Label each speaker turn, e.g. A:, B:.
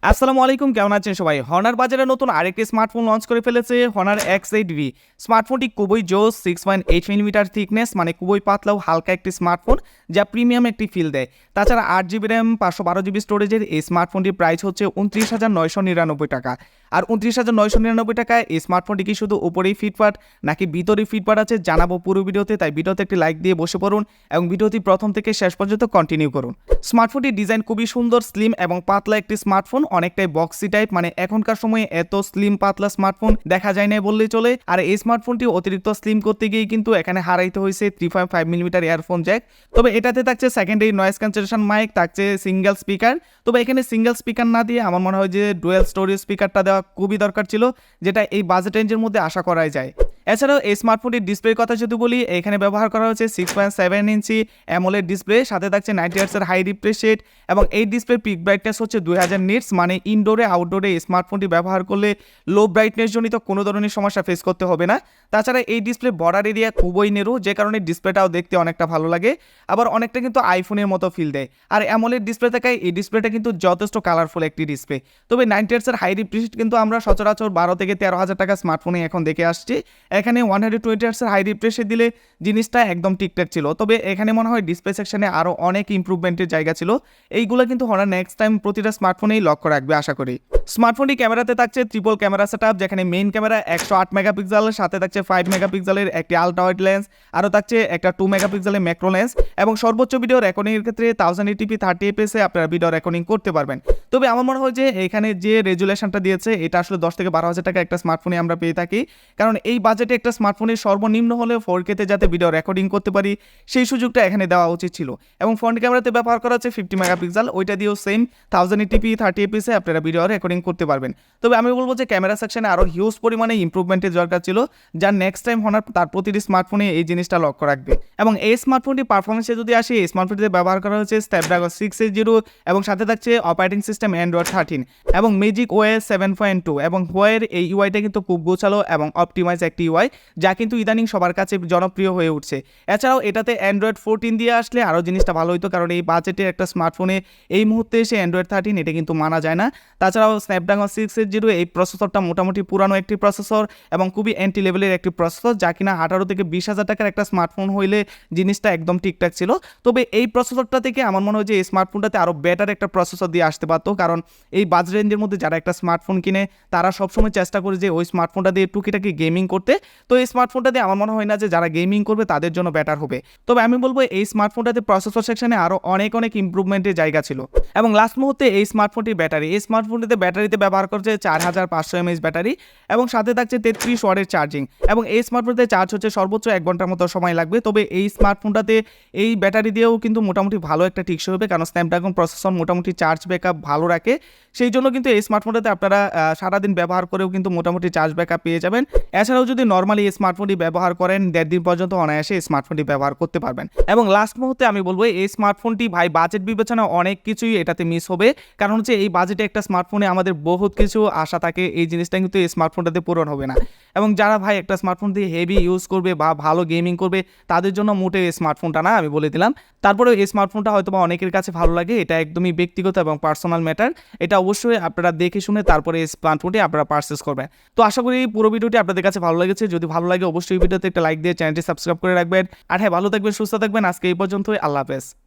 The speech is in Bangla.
A: আসসালামু আলাইকুম, কেমন আছেন সবাই? হনার বাজারে নতুন আরেকটি স্মার্টফোন লঞ্চ করে ফেলেছে হনার X8b। স্মার্টফোনটি খুবই জোস, 6.8 মিলিমিটার থিকনেস, মানে খুবই পাতলা ও হালকা একটি স্মার্টফোন যা প্রিমিয়াম একটি ফিল দেয়। তাছাড়া 8GB র্যাম 512GB স্টোরেজের এই স্মার্টফোনটির প্রাইস হচ্ছে 29,999 টাকা। আর 29,999 টাকায় এই স্মার্টফোনটি কি শুধু উপরেই ফিটফাট নাকি ভিতরেই ফিটফাট আছে জানাবো পুরো ভিডিওতে, তাই ভিডিওতে একটি লাইক দিয়ে বসে পড়ুন এবং ভিডিওটি প্রথম থেকে শেষ পর্যন্ত কন্টিনিউ করুন। স্মার্টফোনটির ডিজাইন খুবই সুন্দর, স্লিম এবং পাতলা একটি স্মার্টফোন, অনেকটাই বক্সি টাইপ, মানে এখনকার সময়ে এত স্লিম পাতলা স্মার্টফোন দেখা যায় না বললেই চলে। আর এই স্মার্টফোনটি অতিরিক্ত স্লিম করতে গিয়ে কিন্তু এখানে হারাইতে হয়েছে 3.5 মিলিমিটার ইয়ারফোন জ্যাক। তবে এটাতে থাকছে সেকেন্ডারি নয়েজ ক্যান্সেলেশন মাইক, থাকছে সিঙ্গেল স্পিকার। তবে এখানে সিঙ্গেল স্পিকার না দিয়ে আমার মনে হয় যে ডুয়েল স্টোরেজ স্পিকারটা দেওয়া খুবই দরকার ছিল, যেটা এই বাজেট রেঞ্জের মধ্যে আশা করাই যায়। এছাড়াও এই স্মার্টফোনটির ডিসপ্লের কথা যদি বলি, এখানে ব্যবহার করা হয়েছে 6.7 ইঞ্চি অ্যামোলেড ডিসপ্লে, সাথে থাকছে 90 হার্টজের হাই রিফ্রেশ রেট এবং এই ডিসপ্লে পিক ব্রাইটনেস হচ্ছে 2000 নিটস, মানে ইনডোরে আউটডোরে এই স্মার্টফোনটি ব্যবহার করলে লো ব্রাইটনেস জনিত কোনো ধরনের সমস্যা ফেস করতে হবে না। তাছাড়া এই ডিসপ্লে বর্ডার এরিয়া খুবই নেরো, যে কারণে ডিসপ্লেটাও দেখতে অনেকটা ভালো লাগে, আবার অনেকটা কিন্তু আইফোনের মতো ফিল দেয়। আর অ্যামোলেড ডিসপ্লে থাকায় এই ডিসপ্লেটা কিন্তু যথেষ্ট কালারফুল একটি ডিসপ্লে। তবে 90 হার্টজের হাই রিফ্রেশ কিন্তু আমরা সচরাচর 12 থেকে 13,000 টাকা স্মার্টফোনে এখন দেখে আসছি। এখানে 120 হার্টজের হাই রিফ্রেশে দিলে জিনিসটা একদম ঠিকঠাক ছিল। তবে এখানে মনে হয় ডিসপ্লে সেকশনে আরও অনেক ইমপ্রুভমেন্টের জায়গা ছিল। এইগুলো কিন্তু হনার নেক্সট টাইম প্রতিটা স্মার্টফোনেই লক্ষ্য রাখবে আশা করি। স্মার্টফোনটি ক্যামেরাতে থাকছে ট্রিপল ক্যামেরা সেটআপ, যেখানে মেইন ক্যামেরা 108 মেগাপিক্সেল, সাথে থাকছে 5 মেগাপিক্সেলের একটি আলট্রা ওয়াইড লেন্স, আরও থাকছে একটা 2 মেগাপিক্সেলের ম্যাক্রো লেন্স এবং সর্বোচ্চ ভিডিও রেকর্ডিংয়ের ক্ষেত্রে 1080p 30fps আপনারা ভিডিও রেকর্ডিং করতে পারবেন। তবে আমার মনে হয় যে এখানে যে রেজুলেশনটা দিয়েছে এটা আসলে 10 থেকে 12,000 টাকা একটা স্মার্টফোনে আমরা পেয়ে থাকি, কারণ এই বাজেটে একটা স্মার্টফোনের সর্বনিম্ন হলেও 4K তে যাতে ভিডিও রেকর্ডিং করতে পারি সেই সুযোগটা এখানে দেওয়া উচিত ছিল। এবং ফ্রন্ট ক্যামেরাতে ব্যবহার করা হচ্ছে 50 মেগাপিক্সেল, ওইটা দিয়েও সেম 1080p 30fps আপনারা ভিডিও রেকর্ডিং করতে পারবেন। তবে আমি বলবো যে ক্যামেরা সেকশনে আরও হিউজ পরিমাণে ইমপ্রুভমেন্টের দরকার ছিল, যার নেক্সট টাইম হনার তার প্রতিটি স্মার্টফোনে এই জিনিসটা লক্ষ্য রাখবে। এবং এই স্মার্টফোনটি পারফরমেন্সে যদি আসি, এই স্মার্টফোনটিতে ব্যবহার করা হচ্ছে Snapdragon680 এবং সাথে থাকছে অপারেটিং সিস্টেম Android 13 এবং ম্যাজিক OS 7.2 এবং হোয়াইয়ের এই ইউআইটা কিন্তু খুব গোছালো এবং অপটিমাইজ একটি ইউআই, যা কিন্তু ইদানিং সবার কাছে জনপ্রিয় হয়ে উঠছে। এছাড়াও এটাতে Android 14 দিয়ে আসলে আরও জিনিসটা ভালো হতো, কারণ এই বাজেটের একটা স্মার্টফোনে এই মুহূর্তে এসে Android 13 এটা কিন্তু মানা যায় না। তাছাড়াও Snapdragon680 এই প্রসেসরটা মোটামুটি পুরানো একটি প্রসেসর এবং খুবই এন্ট্রি লেভেলের একটি প্রসেসর, যা কিনা 18 থেকে 20,000 টাকার একটা স্মার্টফোন হইলে জিনিসটা একদম ঠিকঠাক ছিল। তবে এই প্রসেসরটা থেকে আমার মনে হয় যে এই স্মার্টফোনটাতে আরও বেটার একটা প্রসেসর দিয়ে আসতে পারতো, কারণ এই বাজেট রেঞ্জের মধ্যে যারা একটা স্মার্টফোন কিনে তারা সবসময় চেষ্টা করে যে ওই স্মার্টফোনটা দিয়ে টুকিটাকি গেমিং করতে। তো এই স্মার্টফোনটা দিয়ে আমার মনে হয় না যে যারা গেমিং করবে তাদের জন্য বেটার হবে। তবে আমি বলবো এই স্মার্টফোনটাতে প্রসেসর সেকশনে আরও অনেক ইমপ্রুভমেন্টের জায়গা ছিল। এবং লাস্ট মুহূর্তে এই স্মার্টফোনটির ব্যাটারি, এই স্মার্টফোনটিতে ব্যাটারিতে ব্যবহার করছে 4500 mAh ব্যাটারি এবং সাথে থাকছে 33 ওয়াটের চার্জিং। এবং এই স্মার্টফোনটাতে চার্জ হচ্ছে সর্বোচ্চ 1 ঘন্টার মতো সময় লাগবে। তবে এই স্মার্টফোনটাতে এই ব্যাটারি দিয়েও কিন্তু মোটামুটি ভালো একটা টিকসই হবে, কারণ স্ন্যাপড্রাগন প্রসেসর মোটামুটি চার্জ ব্যাকআপ ভালো রাখে। সেই জন্য কিন্তু এই স্মার্টফোনটাতে আপনারা সারাদিন ব্যবহার করেও কিন্তু মোটামুটি চার্জ ব্যাকআপ পেয়ে যাবেন। এছাড়াও যদি নর্মালি এই স্মার্টফোনটি ব্যবহার করেন 1.5 দিন পর্যন্ত অনায়াসে এই স্মার্টফোনটি ব্যবহার করতে পারবেন। এবং লাস্ট মুহূর্তে আমি বলবো এই স্মার্টফোনটি ভাই বাজেট বিবেচনা অনেক কিছুই এটাতে মিস হবে, কারণ হচ্ছে এই বাজেটে একটা স্মার্টফোনে আমাদের বহুত কিছু আশা থাকে, এই জিনিসটা কিন্তু এই স্মার্টফোনটাতে পূরণ হবে না। এবং যারা ভাই একটা স্মার্টফোন দিয়ে হেভি ইউজ করবে বা ভালো গেমিং করবে তাদের জন্য মোটে এই স্মার্টফোনটা না, আমি বলে দিলাম। তারপরে এই স্মার্টফোনটা হয়তো বা অনেকের কাছে ভালো লাগে, এটা একদমই ব্যক্তিগত এবং পার্সোনাল ম্যাটার। এটা অবশ্যই আপনারা দেখে শুনে তারপরে এই স্মার্টফোনটি আপনারা পারচেস করবেন। তো আশা করি পুরো ভিডিওটি আপনাদের কাছে ভালো লেগেছে। যদি ভালো লাগে অবশ্যই ভিডিওতে একটা লাইক দিয়ে চ্যানেলটি সাবস্ক্রাইব করে রাখবেন। আর হ্যাঁ, ভালো থাকবেন, সুস্থ থাকবেন। আজকে এই পর্যন্তই, আল্লাহ হাফেজ।